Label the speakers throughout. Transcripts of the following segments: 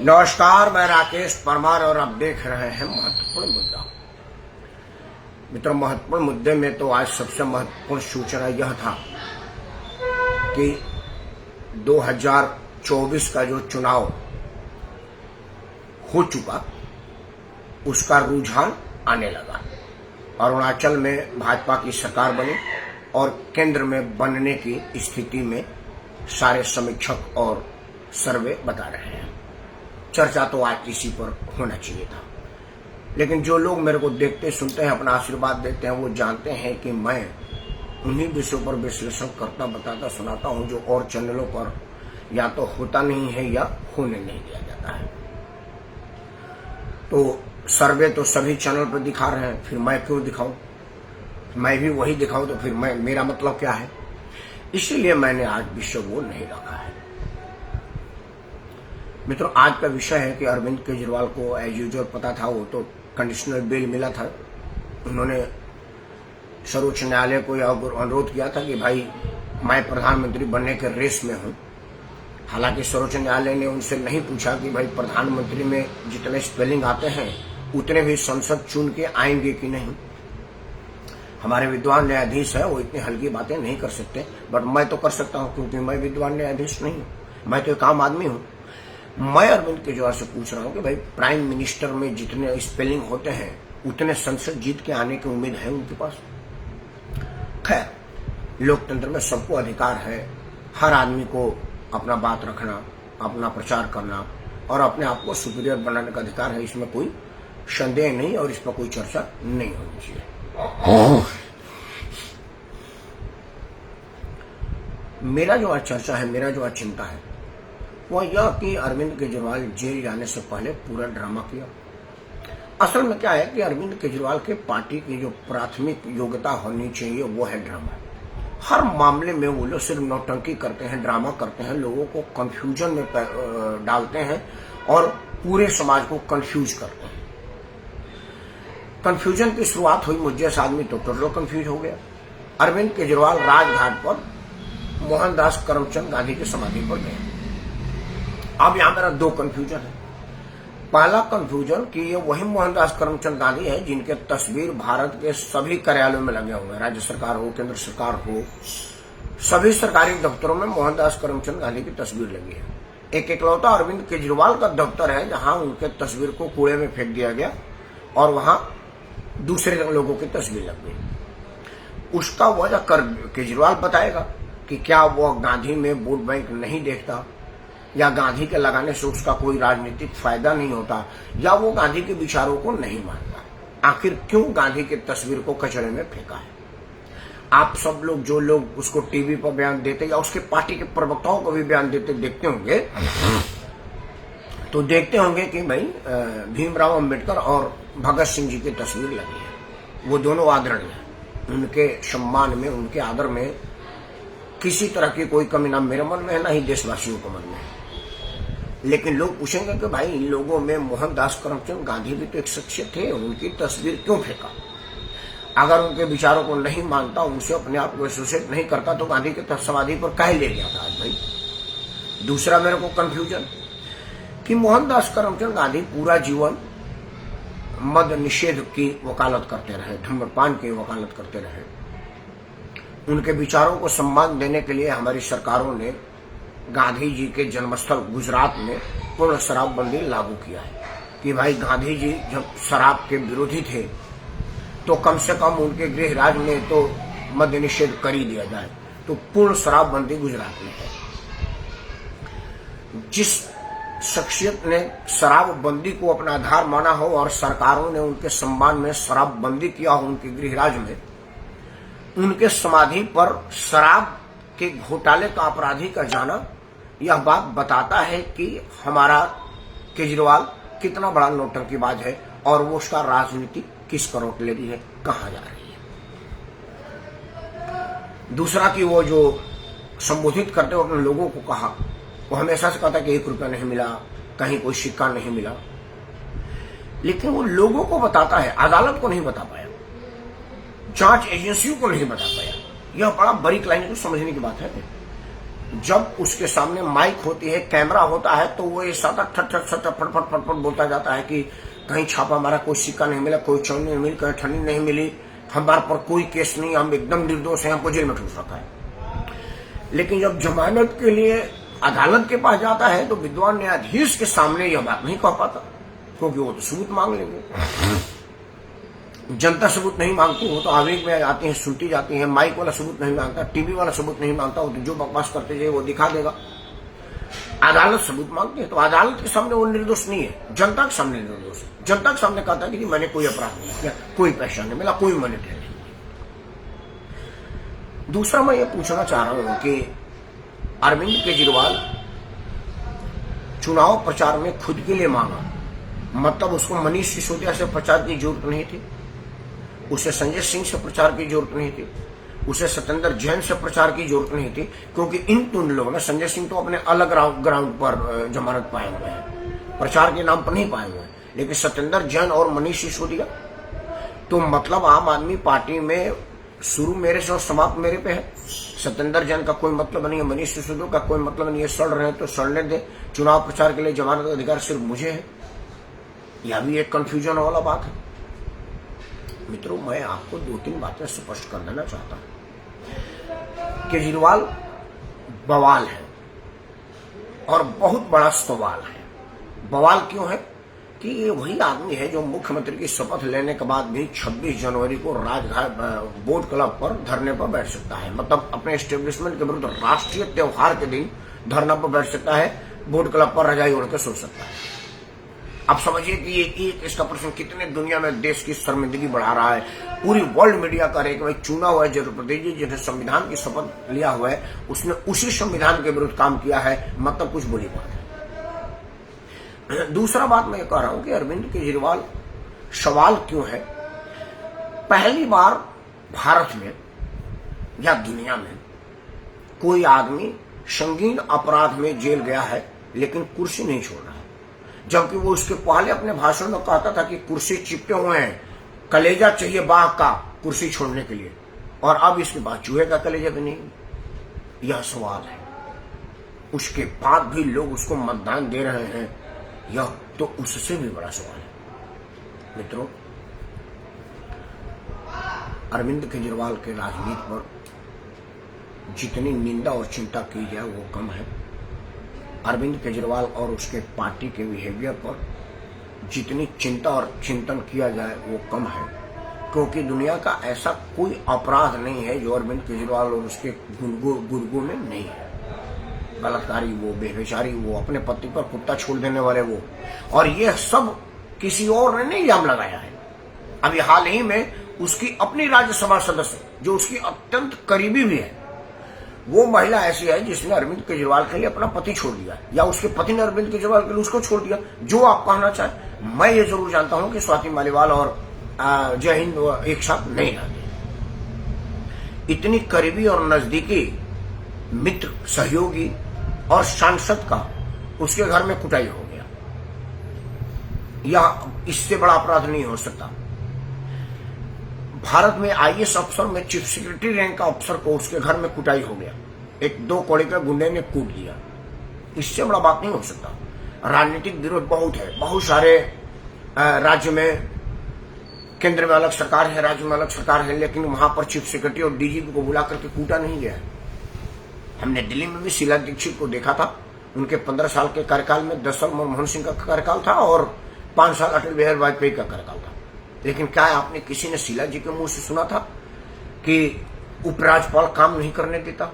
Speaker 1: नमस्कार, मैं राकेश परमार और आप देख रहे हैं महत्वपूर्ण मुद्दा। मित्रों, महत्वपूर्ण मुद्दे में तो आज सबसे महत्वपूर्ण सूचना यह था कि 2024 का जो चुनाव हो चुका उसका रुझान आने लगा। अरुणाचल में भाजपा की सरकार बनी और केंद्र में बनने की स्थिति में सारे समीक्षक और सर्वे बता रहे हैं। चर्चा तो आज इसी पर होना चाहिए था, लेकिन जो लोग मेरे को देखते सुनते हैं, अपना आशीर्वाद देते हैं, वो जानते हैं कि मैं उन्हीं विषयों पर विश्लेषण करता बताता सुनाता हूं जो और चैनलों पर या तो होता नहीं है या होने नहीं दिया जाता है। तो सर्वे तो सभी चैनल पर दिखा रहे हैं, फिर मैं क्यों दिखाऊं? मैं भी वही दिखाऊं तो फिर मेरा मतलब क्या है? इसीलिए मैंने आज विषय वो नहीं रखा है। मित्रों, आज का विषय है कि अरविंद केजरीवाल को एज यूजुअल पता था, वो तो कंडीशनल बेल मिला था। उन्होंने सर्वोच्च न्यायालय को यह अनुरोध किया था कि भाई मैं प्रधानमंत्री बनने के रेस में हूं। हालांकि सर्वोच्च न्यायालय ने उनसे नहीं पूछा कि भाई प्रधानमंत्री में जितने स्पेलिंग आते हैं उतने भी संसद चुन के आएंगे कि नहीं। हमारे विद्वान न्यायाधीश है, वो इतनी हल्की बातें नहीं कर सकते, बट मैं तो कर सकता हूं क्योंकि मैं विद्वान न्यायाधीश नहीं हूं, मैं तो एक आम आदमी हूं। मैं अरविंद केजरीवाल से पूछ रहा हूं कि भाई प्राइम मिनिस्टर में जितने स्पेलिंग होते हैं उतने संसद जीत के आने की उम्मीद है उनके पास? खैर, लोकतंत्र में सबको अधिकार है, हर आदमी को अपना बात रखना, अपना प्रचार करना और अपने आप को सुपीरियर बनाने का अधिकार है। इसमें कोई संदेह नहीं और इस पर कोई चर्चा नहीं होनी चाहिए। मेरा जो आज चर्चा है, मेरा जो आज चिंता है वह यह कि अरविंद केजरीवाल जेल जाने से पहले पूरा ड्रामा किया। असल में क्या है कि अरविंद केजरीवाल के पार्टी की जो प्राथमिक योग्यता होनी चाहिए वो है ड्रामा। हर मामले में वो लोग सिर्फ नौटंकी करते हैं, ड्रामा करते हैं, लोगों को कंफ्यूजन में डालते हैं और पूरे समाज को कंफ्यूज करते हैं। कंफ्यूजन की शुरुआत हुई मुझ जैसा आदमी तो टोटल कंफ्यूज हो गया। अरविंद केजरीवाल राजघाट पर मोहनदास करमचंद गांधी की समाधि पर गए। अब यहां मेरा दो कंफ्यूजन है। पहला कंफ्यूजन कि ये वही मोहनदास करमचंद गांधी है जिनके तस्वीर भारत के सभी कार्यालयों में लगे हुए हैं, राज्य सरकार हो, केंद्र सरकार हो, सभी सरकारी दफ्तरों में मोहनदास करमचंद गांधी की तस्वीर लगी है। एक एकलौता अरविंद केजरीवाल का दफ्तर है जहां उनके तस्वीर को कूड़े में फेंक दिया गया और वहां दूसरे लोगों की तस्वीर लग गई। उसका वजह केजरीवाल बताएगा कि क्या वह गांधी में वोट बैंक नहीं देखता, या गांधी के लगाने से उसका कोई राजनीतिक फायदा नहीं होता, या वो गांधी के विचारों को नहीं मानता। आखिर क्यों गांधी की तस्वीर को कचरे में फेंका है? आप सब लोग, जो लोग उसको टीवी पर बयान देते या उसके पार्टी के प्रवक्ताओं को भी बयान देते देखते होंगे, तो देखते होंगे कि भाई भीमराव अंबेडकर और भगत सिंह जी की तस्वीर लगी है। वो दोनों आदरणीय हैं, उनके सम्मान में, उनके आदर में किसी तरह की कोई कमी ना मेरे मन में है, ना ही देशवासियों के मन में है। लेकिन लोग पूछेंगे कि भाई इन लोगों में मोहनदास करमचंद गांधी भी तो एक शख्सियत थे, उनकी तस्वीर क्यों फेंका? अगर उनके विचारों को नहीं मानता, उनसे अपने आप को एसोसिएट नहीं करता, तो गांधी की समाधि पर काहे ले गया था आज भाई? दूसरा मेरे को कंफ्यूजन कि मोहनदास करमचंद गांधी पूरा जीवन मद निषेध की वकालत करते रहे, धूम्रपान की वकालत करते रहे। उनके विचारों को सम्मान देने के लिए हमारी सरकारों ने गांधी जी के जन्मस्थल गुजरात में पूर्ण शराबबंदी लागू किया है कि भाई गांधी जी जब शराब के विरोधी थे तो कम से कम उनके गृह राज्य में तो मद्य निषेध कर ही दिया जाए। तो पूर्ण शराबबंदी गुजरात में है। जिस शख्सियत ने शराबबंदी को अपना आधार माना हो और सरकारों ने उनके सम्मान में शराबबंदी किया हो उनके गृह राज्य में, उनके समाधि पर शराब के घोटाले का अपराधी का जाना, यह बात बताता है कि हमारा केजरीवाल कितना बड़ा नौटंकीबाज है और वो उसका राजनीति किस करोट ले रही है, कहां जा रही है। दूसरा कि वो जो संबोधित करते हुए अपने लोगों को कहा, वो हमेशा से कहता कि 1 रुपया नहीं मिला, कहीं कोई सिक्का नहीं मिला, लेकिन वो लोगों को बताता है, अदालत को नहीं बता पाया, जांच एजेंसियों को नहीं बता पाया। यह बड़ा बारीक लाइन को समझने की बात है। जब उसके सामने माइक होती है, कैमरा होता है, तो वो ये सादा ठट ठट ठट फटफट फटफट बोलता जाता है कि कहीं छापा मारा, कोई सिक्का नहीं मिला, कोई चौनी नहीं मिली, कहीं ठंडी नहीं मिली, हमारे पर कोई केस नहीं, हम एकदम निर्दोष हैं, हमको जेल में ठूस रखा है। लेकिन जब जमानत के लिए अदालत के पास जाता है तो विद्वान न्यायाधीश के सामने यह बात नहीं कह पाता, क्योंकि वो तो सबूत मांग लेंगे। जनता सबूत नहीं मांगती, वो तो आवेग में आती है, सुनती जाती है। माइक वाला सबूत नहीं मांगता, टीवी वाला सबूत नहीं मांगता, वो तो जो बकवास करते जाए वो दिखा देगा। अदालत सबूत मांगती है, तो अदालत के सामने वो निर्दोष नहीं है, जनता के सामने निर्दोष है। जनता के सामने कहता है कि मैंने कोई अपराध नहीं किया, कोई पैसा नहीं मिला, कोई मनी नहीं। दूसरा मैं ये पूछना चाह रहा हूं कि अरविंद केजरीवाल चुनाव प्रचार में खुद के लिए मांगा, मतलब उसको मनीष सिसोदिया से प्रचार की जरूरत नहीं थी, उसे संजय सिंह से प्रचार की जरूरत नहीं थी, उसे सत्येंद्र जैन से प्रचार की जरूरत नहीं थी, क्योंकि इन तुम लोगों ने, संजय सिंह तो अपने अलग ग्राउंड पर जमानत पाए हुए हैं, प्रचार के नाम पर नहीं पाए हुए हैं, लेकिन सत्येंद्र जैन और मनीष सिसोदिया तो मतलब आम आदमी पार्टी में शुरू मेरे से और समाप्त मेरे पे है। सत्येंद्र जैन का कोई मतलब नहीं है, मनीष सिसोदिया का कोई मतलब नहीं है, सड़ रहे हैं तो सड़ने दे, चुनाव प्रचार के लिए जमानत का अधिकार सिर्फ मुझे है। यह भी एक कंफ्यूजन वाला बात है। मित्रों, मैं आपको 2-3 बातें स्पष्ट कर देना चाहता हूं। केजरीवाल बवाल है और बहुत बड़ा सवाल है। बवाल क्यों है कि ये वही आदमी है जो मुख्यमंत्री की शपथ लेने के बाद भी 26 जनवरी को राजघाट बोट क्लब पर धरने पर बैठ सकता है, मतलब अपने एस्टेब्लिशमेंट के विरुद्ध राष्ट्रीय त्योहार के दिन धरना पर बैठ सकता है, बोट क्लब पर रजाई ओढ़ के सो सकता है। अब समझिए कि ये इसका प्रश्न कितने दुनिया में देश की शर्मिंदगी बढ़ा रहा है। पूरी वर्ल्ड मीडिया कर रही है कि भाई चुना हुआ है जयप्रकाश जी जिन्हें संविधान की शपथ लिया हुआ है, उसने उसी संविधान के विरुद्ध काम किया है, मतलब कुछ बुरी बात है। दूसरा बात मैं कह रहा हूं कि अरविंद केजरीवाल सवाल क्यों है। पहली बार भारत में या दुनिया में कोई आदमी संगीन अपराध में जेल गया है लेकिन कुर्सी नहीं छोड़ रहा है, जबकि वो उसके पहले अपने भाषण में कहता था कि कुर्सी चिपटे हुए हैं, कलेजा चाहिए बाघ का कुर्सी छोड़ने के लिए, और अब इसके बाद चूहे का कलेजा भी नहीं। यह सवाल है। उसके बाद भी लोग उसको मतदान दे रहे हैं, यह तो उससे भी बड़ा सवाल है। मित्रों, अरविंद केजरीवाल के राजनीति पर जितनी निंदा और चिंता की जाए वो कम है। अरविंद केजरीवाल और उसके पार्टी के बिहेवियर पर जितनी चिंता और चिंतन किया जाए वो कम है, क्योंकि दुनिया का ऐसा कोई अपराध नहीं है जो अरविंद केजरीवाल और उसके गुर्गों में नहीं है। बलात्कारी वो, बेविचारी वो, अपने पति पर कुत्ता छोड़ देने वाले वो, और ये सब किसी और ने नहीं इल्जाम लगाया है। अभी हाल ही में उसकी अपनी राज्यसभा सदस्य जो उसकी अत्यंत करीबी भी है, वो महिला ऐसी है जिसने अरविंद केजरीवाल के लिए अपना पति छोड़ दिया, या उसके पति ने अरविंद केजरीवाल के लिए उसको छोड़ दिया। जो आप कहना चाहें, मैं ये जरूर जानता हूं कि स्वाति मालीवाल और जय हिंद एक साथ नहीं रहते। इतनी करीबी और नजदीकी मित्र, सहयोगी और सांसद का उसके घर में कुटाई हो गया, या इससे बड़ा अपराध नहीं हो सकता। भारत में आईएएस अफसर में चीफ सेक्रेटरी रैंक का अफसर को उसके घर में कुटाई हो गया, 1-2 कौड़े के गुंडे ने कूट दिया, इससे बड़ा बात नहीं हो सकता। राजनीतिक विरोध बहुत है, बहुत सारे राज्य में, केंद्र में अलग सरकार है, राज्य में अलग सरकार है, लेकिन वहां पर चीफ सेक्रेटरी और डीजीपी को बुला करके कूटा नहीं गया। हमने दिल्ली में भी शीला दीक्षित को देखा था, उनके 15 साल के कार्यकाल में 10 साल मनमोहन सिंह का कार्यकाल था और 5 साल अटल बिहारी वाजपेयी का कार्यकाल था। लेकिन क्या आपने किसी ने शीला जी के मुंह से सुना था कि उपराज्यपाल काम नहीं करने देता,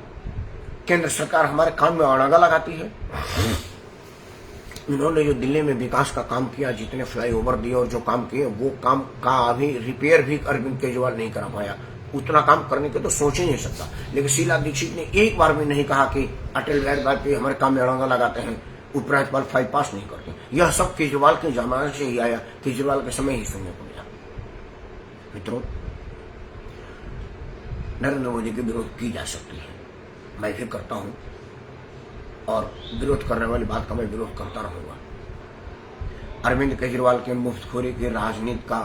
Speaker 1: केंद्र सरकार हमारे काम में अड़ंगा लगाती है? उन्होंने जो दिल्ली में विकास का काम किया, जितने फ्लाईओवर दिए और जो काम किए, वो काम का अभी रिपेयर भी अरविंद केजरीवाल नहीं करा पाया। उतना काम करने के तो सोच ही नहीं सकता। लेकिन शीला दीक्षित ने एक बार भी नहीं कहा कि अटल बिहारी वाजपेयी हमारे काम में अड़ंगा लगाते हैं, उपराज्यपाल फाइल पास नहीं करते। यह सब केजरीवाल के जमाने से ही आया, केजरीवाल के समय ही सुनने को मिला। मित्रों, नरेंद्र मोदी के विरोध की जा सकती है, मैं भी करता हूं, और विरोध करने वाली बात का मैं विरोध करता रहूंगा। अरविंद केजरीवाल के मुफ्तखोरी की राजनीति का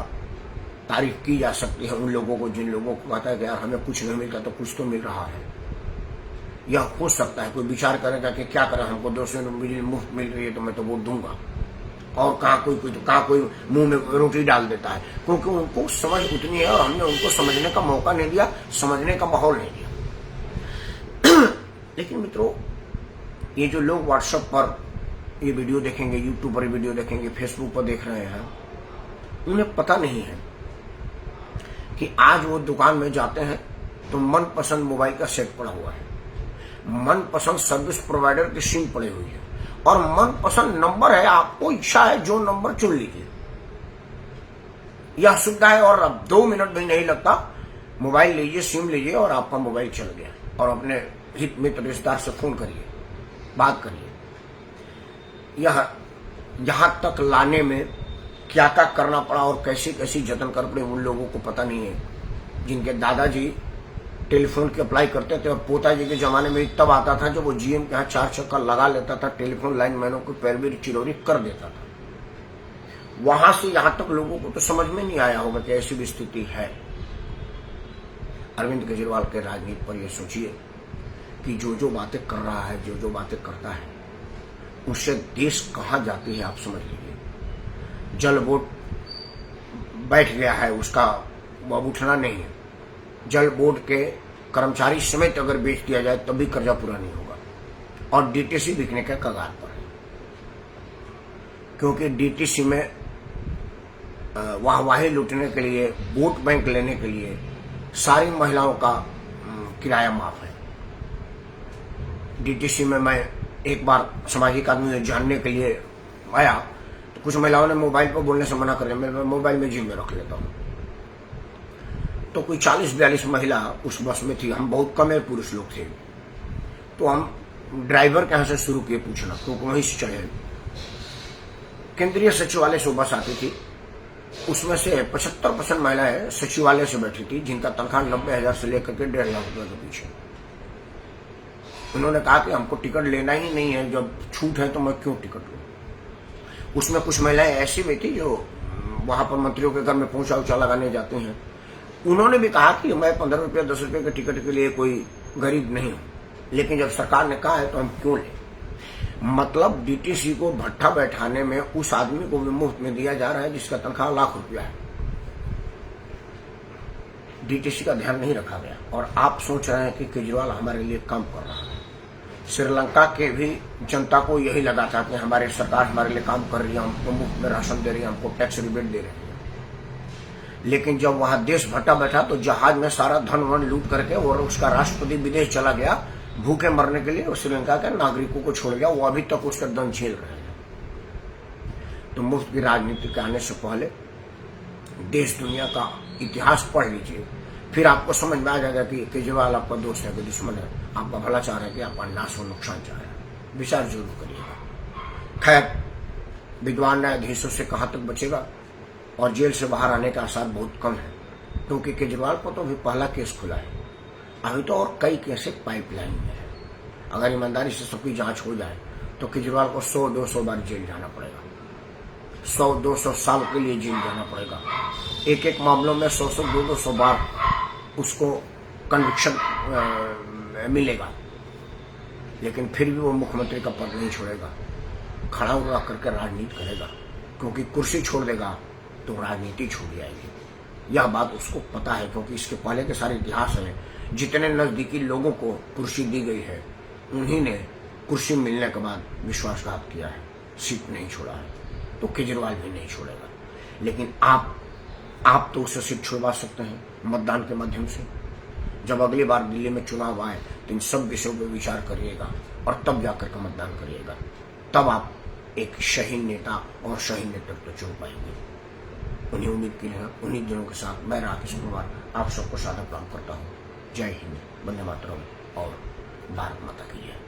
Speaker 1: तारीफ की जा सकती है उन लोगों को जिन लोगों को कहता है कि यार हमें कुछ नहीं मिलता तो कुछ तो मिल रहा है। या हो सकता है कोई विचार करेगा कि क्या करें, हमको 200 यूनिट बिजली मुफ्त मिल रही है तो मैं तो वोट दूंगा, और कहाँ कोई मुंह में रोटी डाल देता है, क्योंकि उनको समझ उतनी है और हमने उनको समझने का मौका नहीं दिया, समझने का माहौल नहीं दिया। लेकिन मित्रों, ये जो लोग व्हाट्सएप पर ये वीडियो देखेंगे, यूट्यूब पर वीडियो देखेंगे, फेसबुक पर देख रहे हैं, उन्हें पता नहीं है कि आज वो दुकान में जाते हैं तो मनपसंद मोबाइल का सेट पड़ा हुआ है, मनपसंद सर्विस प्रोवाइडर की सिम पड़ी हुई है, और मनपसंद नंबर है, आपको इच्छा है जो नंबर चुन लीजिए। यह सुविधा है और अब 2 मिनट भी नहीं लगता, मोबाइल लीजिए, सिम लीजिए और आपका मोबाइल चल गया, और अपने हित मित्र रिश्तेदार से फोन करिए, बात करिए। यह यहां तक लाने में क्या क्या करना पड़ा और कैसी कैसी जतन कर पड़े, उन लोगों को पता नहीं है, जिनके दादाजी टेलीफोन की अप्लाई करते थे और पोताजी के जमाने में तब आता था जब वो जीएम के यहाँ 4 चक्कर लगा लेता था, टेलीफोन लाइन मैनों को पैर भी चिरौरी कर देता था। वहां से यहां तक लोगों को तो समझ में नहीं आया होगा कि ऐसी भी स्थिति है। अरविंद केजरीवाल के राजनीति पर यह सोचिए कि जो जो बातें कर रहा है, जो जो बातें करता है, उससे देश कहां जाती है आप समझ लीजिए। जल बोर्ड बैठ गया है, उसका अब उठना नहीं है। जल बोर्ड के कर्मचारी समेत अगर बेच दिया जाए तब भी कर्जा पूरा नहीं होगा, और डीटीसी बिकने के कगार पर है, क्योंकि डीटीसी में वाहवाही लूटने के लिए, वोट बैंक लेने के लिए सारी महिलाओं का किराया माफ है। डीटीसी में मैं एक बार सामाजिक आदमी जानने के लिए आया तो कुछ महिलाओं ने मोबाइल पर बोलने से मना कर दिया, मैं मोबाइल में जेब में रख लेता हूँ। तो कोई 40-42 महिला उस बस में थी, हम बहुत कम पुरुष लोग थे, तो हम ड्राइवर के यहाँ से शुरू किए पूछना, क्योंकि वहीं से चढ़े। केंद्रीय सचिवालय से बस आती थी, उसमें से 75% महिलाएं सचिवालय से बैठी थी, जिनका तनख्वाह 90,000 से लेकर के 1.5 लाख रुपए के पीछे। उन्होंने कहा कि हमको टिकट लेना ही नहीं है, जब छूट है तो मैं क्यों टिकट लूं। उसमें कुछ महिलाएं ऐसी भी थी जो वहां पर मंत्रियों के घर में पोंछा उछा लगाने जाती हैं। उन्होंने भी कहा कि मैं 15 रुपये 10 रुपये के टिकट के लिए कोई गरीब नहीं हूं, लेकिन जब सरकार ने कहा है तो हम क्यों लें। मतलब डीटीसी को भट्ठा बैठाने में उस आदमी को भी मुफ्त में दिया जा रहा है जिसका तनख्वाह लाख रुपया है। डीटीसी का ध्यान नहीं रखा गया, और आप सोच रहे हैं कि केजरीवाल हमारे लिए काम कर रहा है। श्रीलंका के भी जनता को यही लगा था कि हमारी सरकार हमारे लिए काम कर रही है, हमको मुफ्त में राशन दे रही है, हमको टैक्स रिबेट दे रही है। लेकिन जब वहां देश भट्टा बैठा तो जहाज में सारा धन वन लूट करके और उसका राष्ट्रपति विदेश चला गया भूखे मरने के लिए, और श्रीलंका के नागरिकों को छोड़ गया, वो अभी तक उसका दंड झेल रहे हैं। तो मुफ्त की राजनीति के आने से पहले देश दुनिया का इतिहास पढ़ लीजिए, फिर आपको समझ में आ जाएगा कि केजरीवाल आपका दोस्त है कि दुश्मन है, आपका भला चाह रहे हैं कि आपका नाश और नुकसान चाह रहे हैं। विचार जरूर करिएगा। खैर, विद्वान न्यायाधीशों से कहां तक बचेगा, और जेल से बाहर आने का आसार बहुत कम है, क्योंकि केजरीवाल को तो अभी पहला केस खुला है, अभी तो और कई केस पाइपलाइन में है। अगर ईमानदारी से सबकी जांच हो जाए तो केजरीवाल को 100-200 बार जेल जाना पड़ेगा, 100-200 साल के लिए जेल जाना पड़ेगा। एक एक मामलों में 100-200 बार उसको कन्विक्शन मिलेगा, लेकिन फिर भी वो मुख्यमंत्री का पद नहीं छोड़ेगा, खड़ा हुआ करके राजनीति करेगा, क्योंकि कुर्सी छोड़ देगा तो राजनीति छूट जाएगी। यह बात उसको पता है, क्योंकि इसके पहले के सारे इतिहास में जितने नजदीकी लोगों को कुर्सी दी गई है, उन्हीं ने कुर्सी मिलने के बाद विश्वासघात किया है, सीट नहीं छोड़ा है। तो केजरीवाल भी नहीं छोड़ेगा। लेकिन आप तो उसे सीट छुड़वा सकते हैं मतदान के माध्यम से। जब अगली बार दिल्ली में चुनाव आए तो इन सब विषयों पर विचार करिएगा और तब जाकर के मतदान करिएगा, तब आप एक सही नेता और सही नेतृत्व चुन पाएंगे। उन्हीं उम्मीद के लिए, उन्हीं दिनों के साथ मैं राकेश कुमार आप सबको सादर प्रणाम करता हूँ। जय हिंद, वंदे मातरम और भारत माता की जय।